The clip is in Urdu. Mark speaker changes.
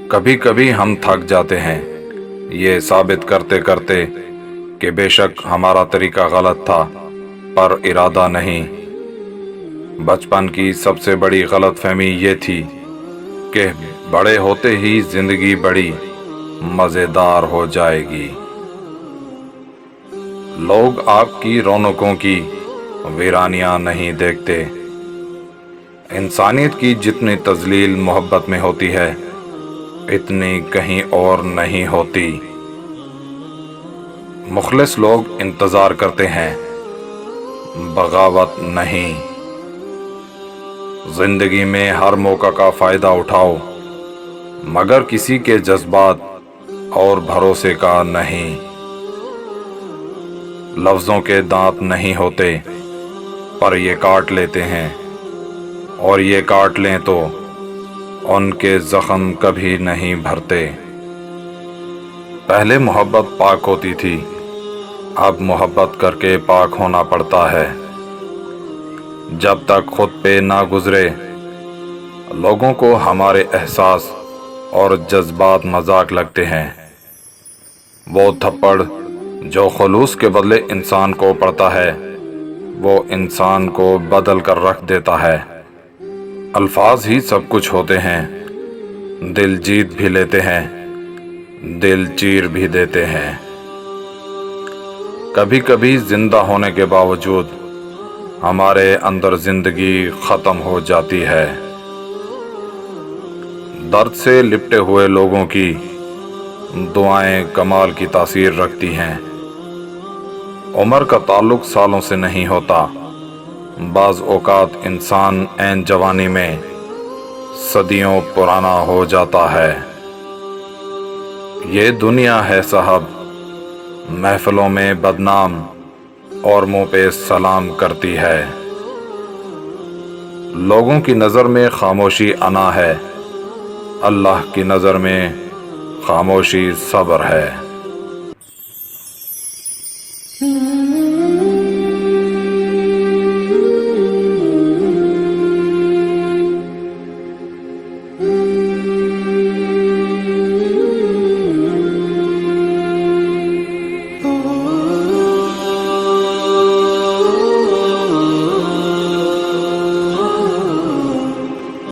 Speaker 1: کبھی کبھی ہم تھک جاتے ہیں یہ ثابت کرتے کرتے کہ بے شک ہمارا طریقہ غلط تھا پر ارادہ نہیں۔ بچپن کی سب سے بڑی غلط فہمی یہ تھی کہ بڑے ہوتے ہی زندگی بڑی مزیدار ہو جائے گی۔ لوگ آپ کی رونقوں کی ویرانیاں نہیں دیکھتے۔ انسانیت کی جتنی تذلیل محبت میں ہوتی ہے اتنی کہیں اور نہیں ہوتی۔ مخلص لوگ انتظار کرتے ہیں، بغاوت نہیں۔ زندگی میں ہر موقع کا فائدہ اٹھاؤ مگر کسی کے جذبات اور بھروسے کا نہیں۔ لفظوں کے دانت نہیں ہوتے پر یہ کاٹ لیتے ہیں، اور یہ کاٹ لیں تو ان کے زخم کبھی نہیں بھرتے۔ پہلے محبت پاک ہوتی تھی، اب محبت کر کے پاک ہونا پڑتا ہے۔ جب تک خود پہ نہ گزرے لوگوں کو ہمارے احساس اور جذبات مذاق لگتے ہیں۔ وہ تھپڑ جو خلوص کے بدلے انسان کو پڑتا ہے وہ انسان کو بدل کر رکھ دیتا ہے۔ الفاظ ہی سب کچھ ہوتے ہیں، دل جیت بھی لیتے ہیں، دل چیر بھی دیتے ہیں۔ کبھی کبھی زندہ ہونے کے باوجود ہمارے اندر زندگی ختم ہو جاتی ہے۔ درد سے لپٹے ہوئے لوگوں کی دعائیں کمال کی تاثیر رکھتی ہیں۔ عمر کا تعلق سالوں سے نہیں ہوتا، بعض اوقات انسان عین جوانی میں صدیوں پرانا ہو جاتا ہے۔ یہ دنیا ہے صاحب، محفلوں میں بدنام اور منہ پہ سلام کرتی ہے۔ لوگوں کی نظر میں خاموشی انا ہے، اللہ کی نظر میں خاموشی صبر ہے۔